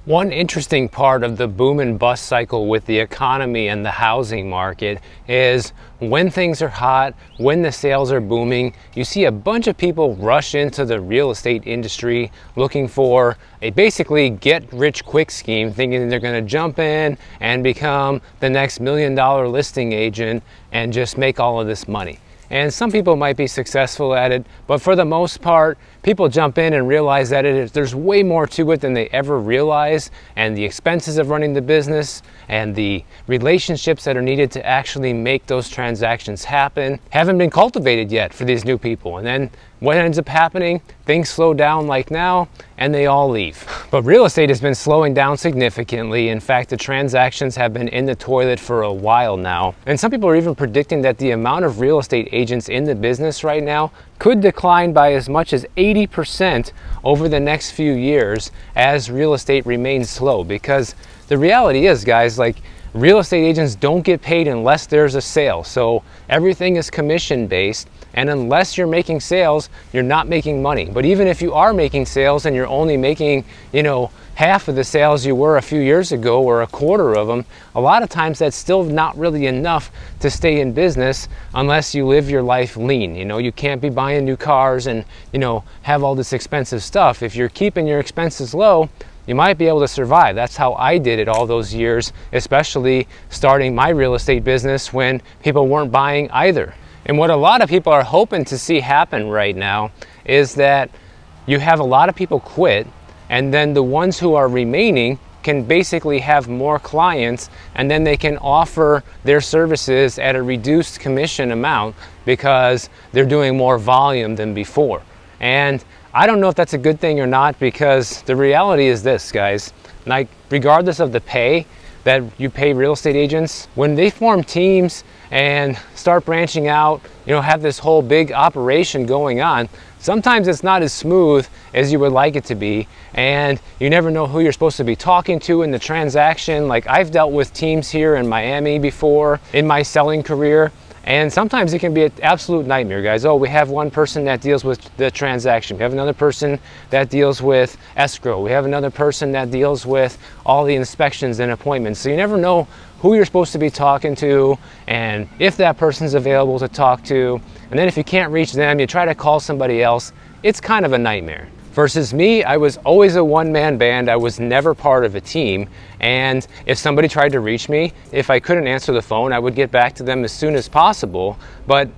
One interesting part of the boom and bust cycle with the economy and the housing market is when things are hot, when the sales are booming, you see a bunch of people rush into the real estate industry looking for a basically get-rich-quick scheme, thinking they're going to jump in and become the next $1 million listing agent and just make all of this money. And some people might be successful at it, but for the most part, people jump in and realize that there's way more to it than they ever realize, and the expenses of running the business and the relationships that are needed to actually make those transactions happen haven't been cultivated yet for these new people. And then what ends up happening? Things slow down like now, and they all leave. But real estate has been slowing down significantly. In fact, the transactions have been in the toilet for a while now. And some people are even predicting that the amount of real estate agents in the business right now could decline by as much as 80% over the next few years as real estate remains slow. Because the reality is, guys, like, real estate agents don't get paid unless there's a sale. So everything is commission based, and unless you're making sales, you're not making money. But even if you are making sales and you're only making, half of the sales you were a few years ago or a quarter of them, a lot of times that's still not really enough to stay in business unless you live your life lean. You can't be buying new cars and, have all this expensive stuff. If you're keeping your expenses low, you might be able to survive. That's how I did it all those years, especially starting my real estate business when people weren't buying either. And what a lot of people are hoping to see happen right now is that you have a lot of people quit, and then the ones who are remaining can basically have more clients, and then they can offer their services at a reduced commission amount because they're doing more volume than before. And I don't know if that's a good thing or not, because the reality is this, guys, like, regardless of the pay that you pay real estate agents, when they form teams and start branching out, have this whole big operation going on, sometimes it's not as smooth as you would like it to be, and you never know who you're supposed to be talking to in the transaction. Like, I've dealt with teams here in Miami before in my selling career, and sometimes it can be an absolute nightmare, guys. Oh, we have one person that deals with the transaction. We have another person that deals with escrow. We have another person that deals with all the inspections and appointments. So you never know who you're supposed to be talking to and if that person's available to talk to. And then if you can't reach them, you try to call somebody else. It's kind of a nightmare. Versus me, I was always a one-man band. I was never part of a team. And if somebody tried to reach me, if I couldn't answer the phone, I would get back to them as soon as possible. But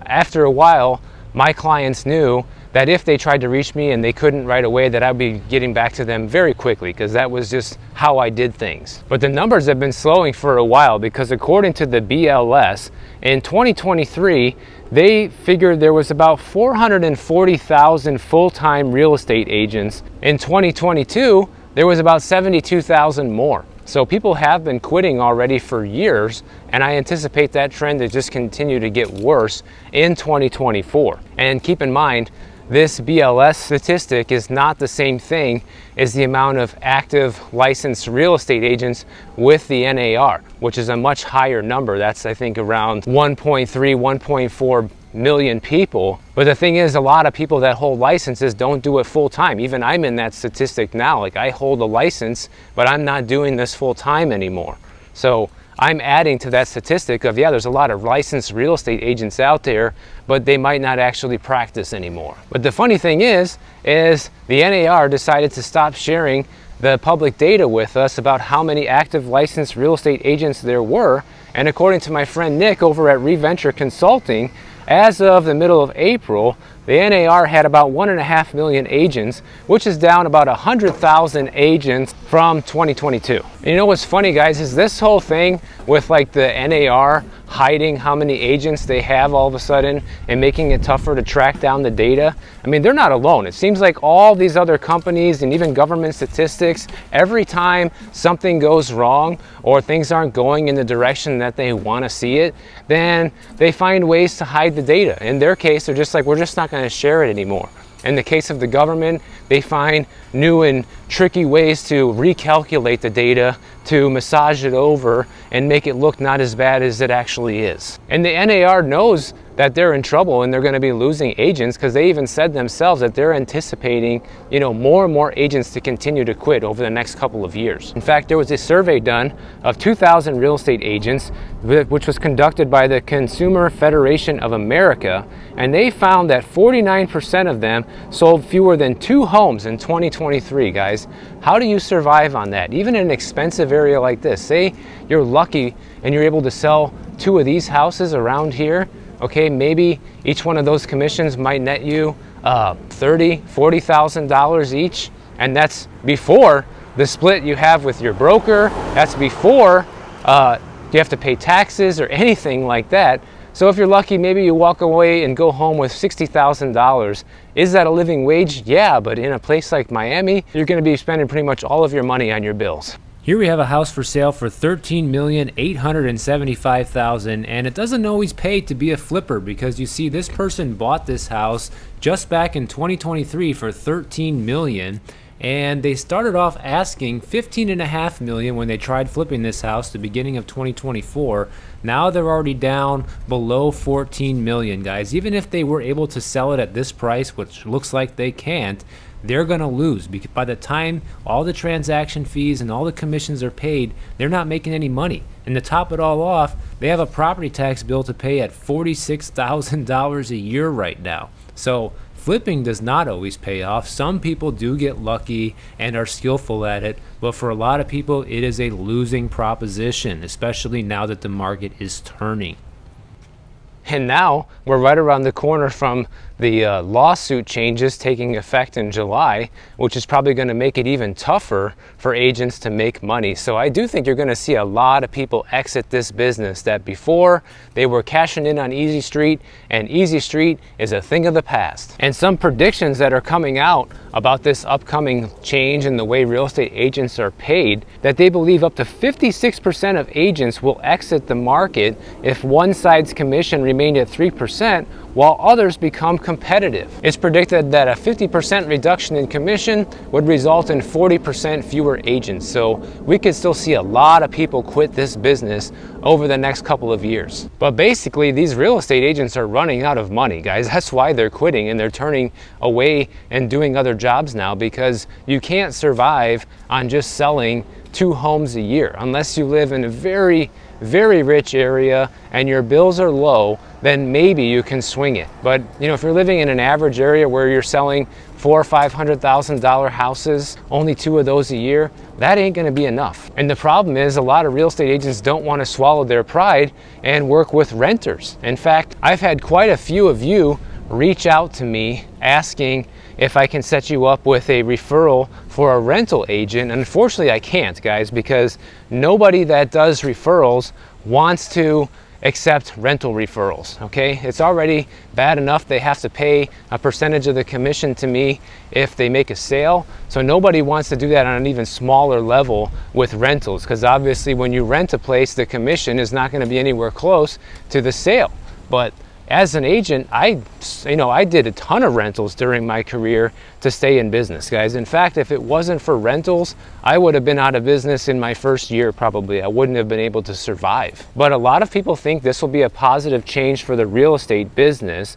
after a while, my clients knew that if they tried to reach me and they couldn't right away, that I'd be getting back to them very quickly, because that was just how I did things. But the numbers have been slowing for a while, because according to the BLS, in 2023, they figured there was about 440,000 full-time real estate agents. In 2022, there was about 72,000 more. So people have been quitting already for years, and I anticipate that trend to just continue to get worse in 2024. And keep in mind, this BLS statistic is not the same thing as the amount of active licensed real estate agents with the NAR, which is a much higher number. That's, I think, around 1.3, 1.4 million people. But the thing is, a lot of people that hold licenses don't do it full time. Even I'm in that statistic now. Like, I hold a license, but I'm not doing this full time anymore. So I'm adding to that statistic of, yeah, there's a lot of licensed real estate agents out there, but they might not actually practice anymore. But the funny thing is the NAR decided to stop sharing the public data with us about how many active licensed real estate agents there were. And according to my friend Nick over at ReVenture Consulting, as of the middle of April, the NAR had about 1.5 million agents, which is down about 100,000 agents from 2022. And you know what's funny, guys, is this whole thing with, like, the NAR hiding how many agents they have all of a sudden and making it tougher to track down the data. I mean, they're not alone. It seems like all these other companies and even government statistics, every time something goes wrong or things aren't going in the direction that they want to see it, then they find ways to hide the data. In their case, they're just like, we're just not going to share it anymore. In the case of the government, they find new and tricky ways to recalculate the data, to massage it over and make it look not as bad as it actually is. And the NAR knows that they're in trouble and they're going to be losing agents, because they even said themselves that they're anticipating, you know, more and more agents to continue to quit over the next couple of years. In fact, there was a survey done of 2,000 real estate agents, which was conducted by the Consumer Federation of America, and they found that 49% of them sold fewer than 2 homes in 2023, guys. How do you survive on that? Even in an expensive area like this, say you're lucky and you're able to sell 2 of these houses around here, okay, maybe each one of those commissions might net you $30,000, $40,000 each, and that's before the split you have with your broker. That's before you have to pay taxes or anything like that. So if you're lucky, maybe you walk away and go home with $60,000. Is that a living wage? Yeah, but in a place like Miami, you're going to be spending pretty much all of your money on your bills. Here we have a house for sale for $13,875,000, and it doesn't always pay to be a flipper, because you see this person bought this house just back in 2023 for $13 million, and they started off asking $15.5 million when they tried flipping this house at the beginning of 2024. Now they're already down below $14 million, guys. Even if they were able to sell it at this price, which looks like they can't, they're going to lose, because by the time all the transaction fees and all the commissions are paid, they're not making any money. And to top it all off, they have a property tax bill to pay at $46,000 a year right now. So flipping does not always pay off. Some people do get lucky and are skillful at it, but for a lot of people, it is a losing proposition, especially now that the market is turning. And now we're right around the corner from the lawsuit changes taking effect in July, which is probably going to make it even tougher for agents to make money. So I do think you're going to see a lot of people exit this business that before they were cashing in on Easy Street, and Easy Street is a thing of the past. And some predictions that are coming out about this upcoming change in the way real estate agents are paid, that they believe up to 56% of agents will exit the market if one side's commission remained at 3%, while others become competitive. It's predicted that a 50% reduction in commission would result in 40% fewer agents. So we could still see a lot of people quit this business over the next couple of years. But basically, these real estate agents are running out of money, guys. That's why they're quitting, and they're turning away and doing other jobs now, because you can't survive on just selling 2 homes a year unless you live in a very, very rich area and your bills are low. Then maybe you can swing it. But you know, if you're living in an average area where you're selling $400,000 or $500,000 houses, only 2 of those a year, that ain't gonna be enough. And the problem is, a lot of real estate agents don't want to swallow their pride and work with renters. In fact, I've had quite a few of you reach out to me asking if I can set you up with a referral for a rental agent. And unfortunately, I can't, guys, because nobody that does referrals wants to accept rental referrals, okay? It's already bad enough they have to pay a percentage of the commission to me if they make a sale. So nobody wants to do that on an even smaller level with rentals, because obviously when you rent a place, the commission is not going to be anywhere close to the sale. But as an agent, I did a ton of rentals during my career to stay in business, guys. In fact, if it wasn't for rentals, I would have been out of business in my first year probably. I wouldn't have been able to survive. But a lot of people think this will be a positive change for the real estate business.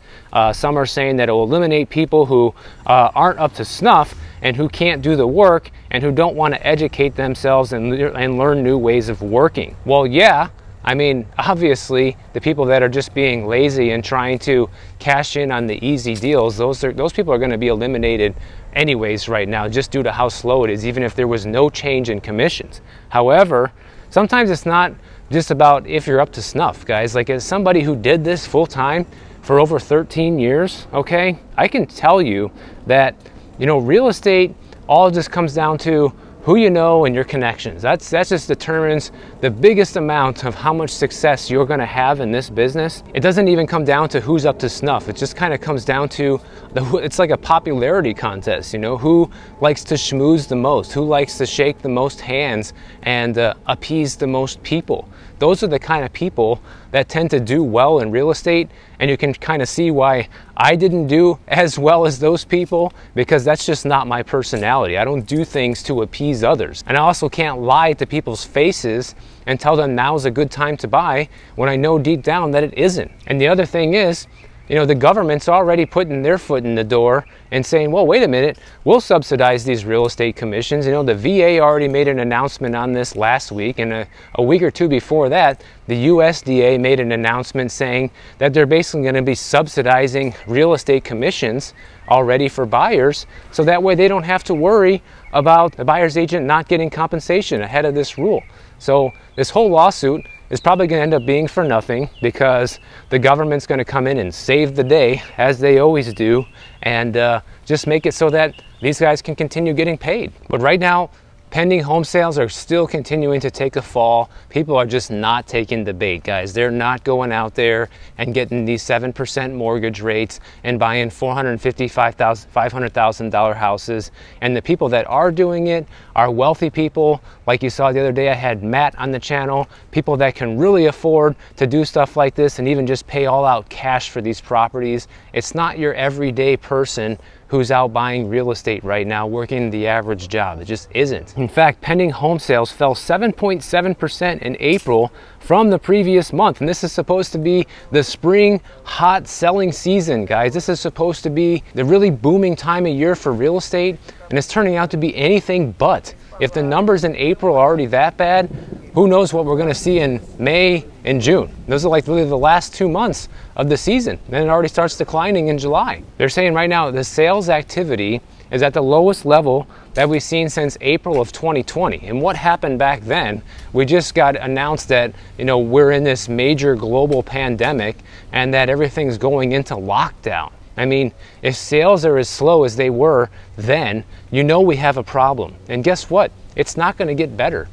Some are saying that it will eliminate people who aren't up to snuff and who can't do the work and who don't want to educate themselves and learn new ways of working. Well, yeah. I mean, obviously, the people that are just being lazy and trying to cash in on the easy deals, those people are going to be eliminated anyways right now, just due to how slow it is, even if there was no change in commissions. However, sometimes it's not just about if you're up to snuff, guys. Like, as somebody who did this full time for over 13 years, okay, I can tell you that, you know, real estate all just comes down to who you know and your connections. That just determines the biggest amount of how much success you're gonna have in this business. It doesn't even come down to who's up to snuff. It just kind of comes down to, it's like a popularity contest, you know, who likes to schmooze the most, who likes to shake the most hands and appease the most people. Those are the kind of people that tend to do well in real estate, and you can kind of see why I didn't do as well as those people, because that's just not my personality. I don't do things to appease others. And I also can't lie to people's faces and tell them now's a good time to buy when I know deep down that it isn't. And the other thing is, you know, the government's already putting their foot in the door and saying, well, wait a minute, we'll subsidize these real estate commissions. You know, the VA already made an announcement on this last week, and a week or two before that, the USDA made an announcement saying that they're basically going to be subsidizing real estate commissions already for buyers, so that way they don't have to worry about the buyer's agent not getting compensation ahead of this rule. So this whole lawsuit is probably going to end up being for nothing, because the government's going to come in and save the day, as they always do, and just make it so that these guys can continue getting paid. But right now, pending home sales are still continuing to take a fall. People are just not taking the bait, guys. They're not going out there and getting these 7% mortgage rates and buying $455,000, $500,000 houses. And the people that are doing it are wealthy people. Like you saw the other day, I had Matt on the channel, people that can really afford to do stuff like this and even just pay all out cash for these properties. It's not your everyday person who's out buying real estate right now working the average job. It just isn't. In fact, pending home sales fell 7.7% in April from the previous month. And this is supposed to be the spring hot selling season, guys. This is supposed to be the really booming time of year for real estate, and it's turning out to be anything but. If the numbers in April are already that bad, who knows what we're going to see in May and June. Those are like really the last 2 months of the season. Then it already starts declining in July. They're saying right now the sales activity is at the lowest level that we've seen since April of 2020. And what happened back then? We just got announced that, you know, we're in this major global pandemic and that everything's going into lockdown. I mean, if sales are as slow as they were then, you know we have a problem. And guess what? It's not going to get better.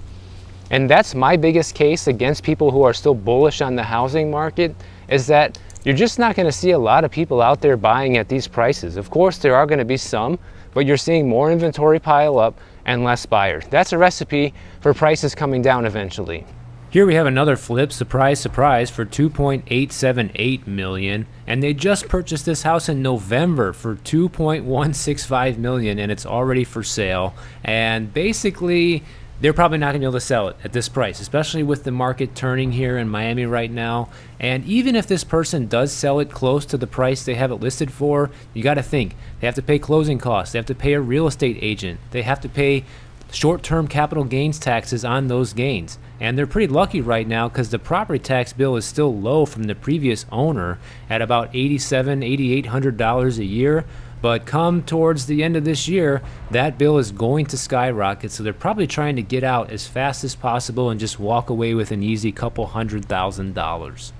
And that's my biggest case against people who are still bullish on the housing market, is that you're just not going to see a lot of people out there buying at these prices. Of course, there are going to be some, but you're seeing more inventory pile up and less buyers. That's a recipe for prices coming down eventually. Here we have another flip, surprise, surprise, for $2.878 million, and they just purchased this house in November for $2.165 million, and it's already for sale. And basically, they're probably not going to be able to sell it at this price, especially with the market turning here in Miami right now. And even if this person does sell it close to the price they have it listed for, you got to think, they have to pay closing costs, they have to pay a real estate agent, they have to pay short-term capital gains taxes on those gains. And they're pretty lucky right now because the property tax bill is still low from the previous owner at about $8,700, $8,800 a year. But come towards the end of this year, that bill is going to skyrocket. So they're probably trying to get out as fast as possible and just walk away with an easy couple $100,000.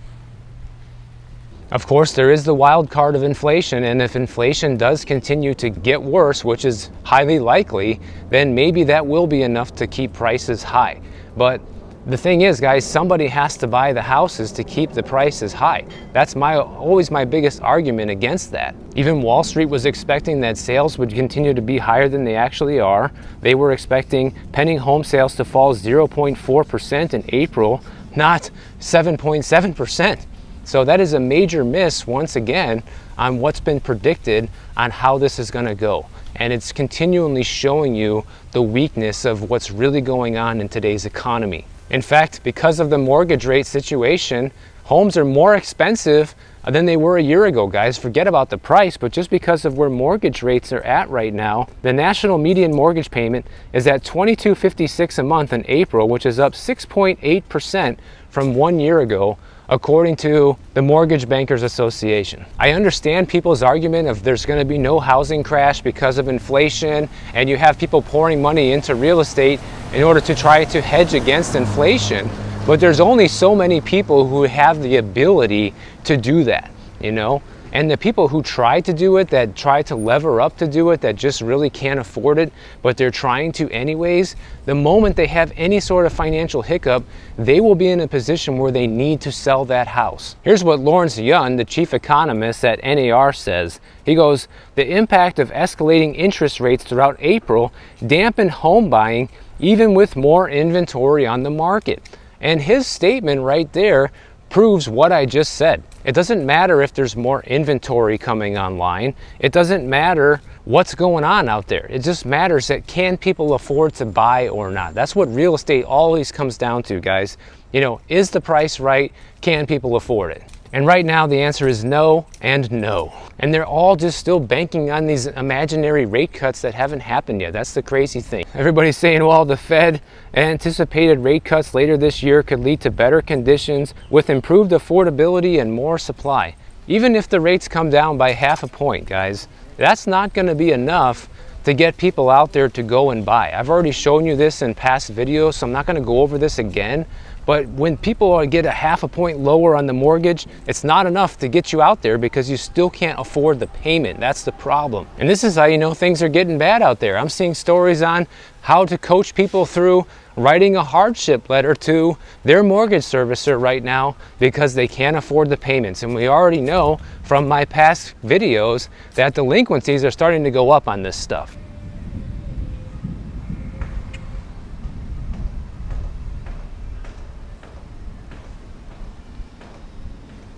Of course, there is the wild card of inflation, and if inflation does continue to get worse, which is highly likely, then maybe that will be enough to keep prices high. But the thing is, guys, somebody has to buy the houses to keep the prices high. That's always my biggest argument against that. Even Wall Street was expecting that sales would continue to be higher than they actually are. They were expecting pending home sales to fall 0.4% in April, not 7.7%. So that is a major miss, once again, on what's been predicted on how this is going to go. And it's continually showing you the weakness of what's really going on in today's economy. In fact, because of the mortgage rate situation, homes are more expensive than they were a year ago, guys. Forget about the price, but just because of where mortgage rates are at right now, the national median mortgage payment is at $22.56 a month in April, which is up 6.8% from 1 year ago, according to the Mortgage Bankers Association. I understand people's argument of there's going to be no housing crash because of inflation, and you have people pouring money into real estate in order to try to hedge against inflation, but there's only so many people who have the ability to do that, you know? And the people who try to do it, that try to lever up to do it, that just really can't afford it, but they're trying to anyways, the moment they have any sort of financial hiccup, they will be in a position where they need to sell that house. Here's what Lawrence Yun, the chief economist at NAR, says. He goes, the impact of escalating interest rates throughout April dampened home buying even with more inventory on the market. And his statement right there proves what I just said. It doesn't matter if there's more inventory coming online. It doesn't matter what's going on out there. It just matters that can people afford to buy or not. That's what real estate always comes down to, guys. You know, is the price right? Can people afford it? And right now the answer is no and no. And they're all just still banking on these imaginary rate cuts that haven't happened yet. That's the crazy thing. Everybody's saying, well, the Fed anticipated rate cuts later this year could lead to better conditions with improved affordability and more supply. Even if the rates come down by 0.5 point, guys, that's not going to be enough to get people out there to go and buy. I've already shown you this in past videos, so I'm not going to go over this again. But when people get a 0.5 point lower on the mortgage, it's not enough to get you out there because you still can't afford the payment. That's the problem. And this is how you know things are getting bad out there. I'm seeing stories on how to coach people through writing a hardship letter to their mortgage servicer right now because they can't afford the payments. And we already know from my past videos that delinquencies are starting to go up on this stuff.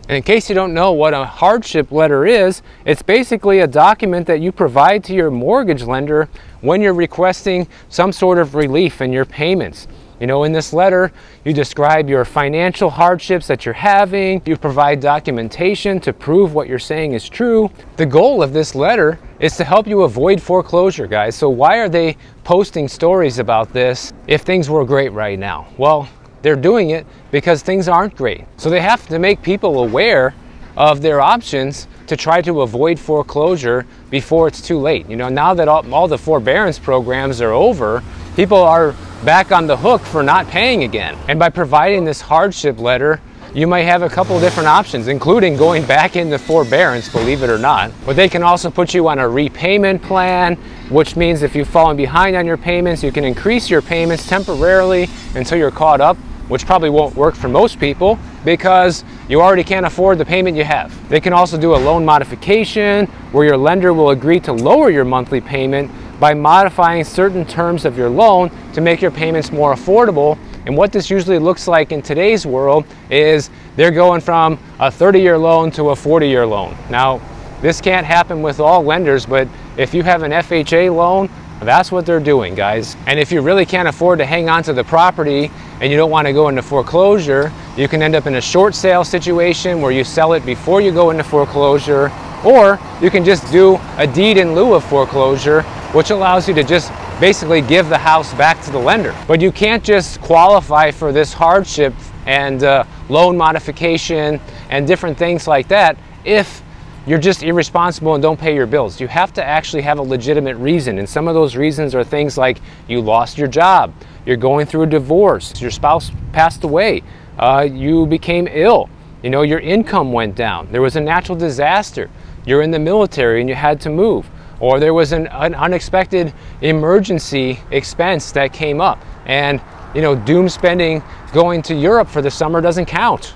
And in case you don't know what a hardship letter is, it's basically a document that you provide to your mortgage lender when you're requesting some sort of relief in your payments. You know, in this letter, you describe your financial hardships that you're having, you provide documentation to prove what you're saying is true. The goal of this letter is to help you avoid foreclosure, guys. So why are they posting stories about this if things were great right now? Well, they're doing it because things aren't great. So they have to make people aware of their options to try to avoid foreclosure before it's too late. You know, now that all the forbearance programs are over, people are back on the hook for not paying again. And by providing this hardship letter, you might have a couple different options, including going back into forbearance, believe it or not. But they can also put you on a repayment plan, which means if you've fallen behind on your payments, you can increase your payments temporarily until you're caught up, which probably won't work for most people because you already can't afford the payment you have. They can also do a loan modification where your lender will agree to lower your monthly payment by modifying certain terms of your loan to make your payments more affordable. And what this usually looks like in today's world is they're going from a 30-year loan to a 40-year loan. Now, this can't happen with all lenders, but if you have an FHA loan, that's what they're doing, guys. And if you really can't afford to hang on to the property and you don't want to go into foreclosure, you can end up in a short sale situation where you sell it before you go into foreclosure, or you can just do a deed in lieu of foreclosure, which allows you to just basically give the house back to the lender. But you can't just qualify for this hardship and loan modification and different things like that if you're just irresponsible and don't pay your bills. You have to actually have a legitimate reason, and some of those reasons are things like you lost your job, you're going through a divorce, your spouse passed away, you became ill, you know, your income went down, there was a natural disaster, you're in the military and you had to move, or there was an unexpected emergency expense that came up, and you know, doom spending going to Europe for the summer doesn't count.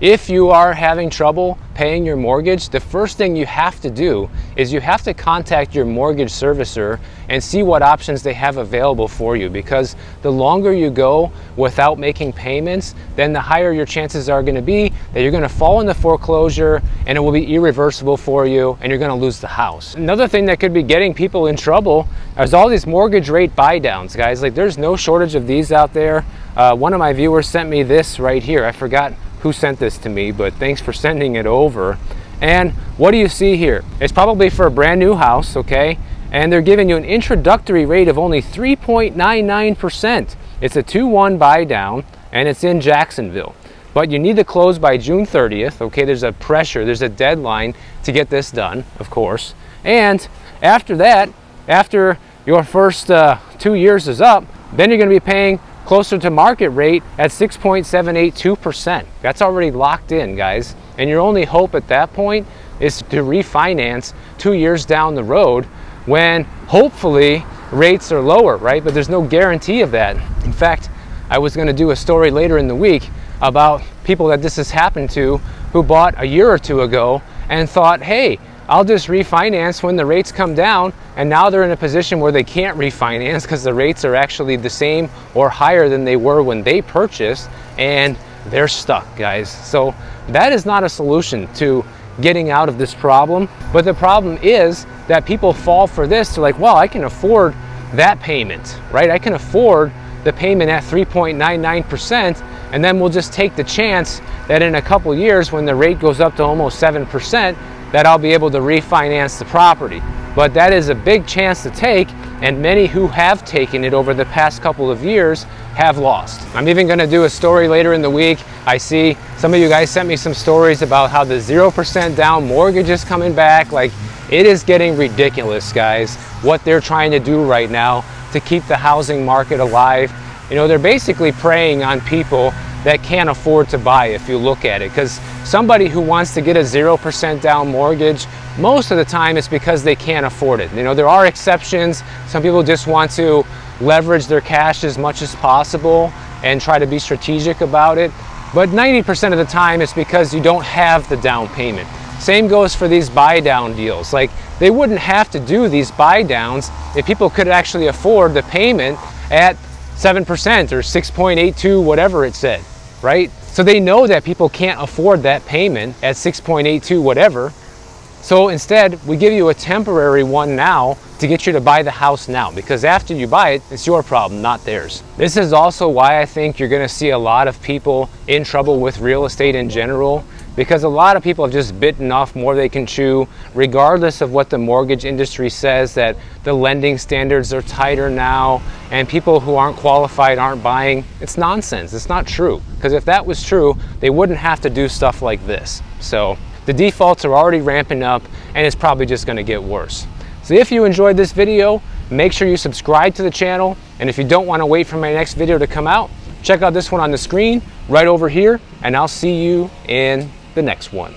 If you are having trouble paying your mortgage, the first thing you have to do is you have to contact your mortgage servicer and see what options they have available for you, because the longer you go without making payments, then the higher your chances are going to be that you're going to fall into foreclosure and it will be irreversible for you and you're going to lose the house. Another thing that could be getting people in trouble is all these mortgage rate buy downs, guys. Like, there's no shortage of these out there. One of my viewers sent me this right here. I forgot who sent this to me, but thanks for sending it over. And what do you see here? It's probably for a brand new house, okay? And they're giving you an introductory rate of only 3.99%. It's a 2-1 buy down, and it's in Jacksonville. But you need to close by June 30th, okay? There's a pressure, there's a deadline to get this done, of course. And after that, after your first 2 years is up, then you're gonna be paying closer to market rate at 6.782%. That's already locked in, guys. And your only hope at that point is to refinance 2 years down the road when hopefully rates are lower, right? But there's no guarantee of that. In fact, I was going to do a story later in the week about people that this has happened to who bought a year or two ago and thought, hey, I'll just refinance when the rates come down, and now they're in a position where they can't refinance because the rates are actually the same or higher than they were when they purchased, and they're stuck, guys. So that is not a solution to getting out of this problem. But the problem is that people fall for this. They're like, well, I can afford that payment, right? I can afford the payment at 3.99%, and then we'll just take the chance that in a couple years when the rate goes up to almost 7%, that I'll be able to refinance the property. But that is a big chance to take, and many who have taken it over the past couple of years have lost. I'm even going to do a story later in the week. I see some of you guys sent me some stories about how the 0% down mortgage is coming back. Like, it is getting ridiculous, guys, what they're trying to do right now to keep the housing market alive. You know, they're basically preying on people that can't afford to buy, if you look at it, because somebody who wants to get a 0% down mortgage, most of the time it's because they can't afford it. You know, there are exceptions. Some people just want to leverage their cash as much as possible and try to be strategic about it. But 90% of the time it's because you don't have the down payment. Same goes for these buy down deals. Like, they wouldn't have to do these buy downs if people could actually afford the payment at 7% or 6.82, whatever it said, right? So they know that people can't afford that payment at 6.82 whatever. So instead, we give you a temporary one now to get you to buy the house now, because after you buy it, it's your problem, not theirs. This is also why I think you're going to see a lot of people in trouble with real estate in general, because a lot of people have just bitten off more they can chew, regardless of what the mortgage industry says, that the lending standards are tighter now and people who aren't qualified aren't buying. It's nonsense. It's not true, because if that was true, they wouldn't have to do stuff like this. So the defaults are already ramping up, and it's probably just going to get worse. So if you enjoyed this video, make sure you subscribe to the channel, and if you don't want to wait for my next video to come out, check out this one on the screen right over here, and I'll see you in the next one.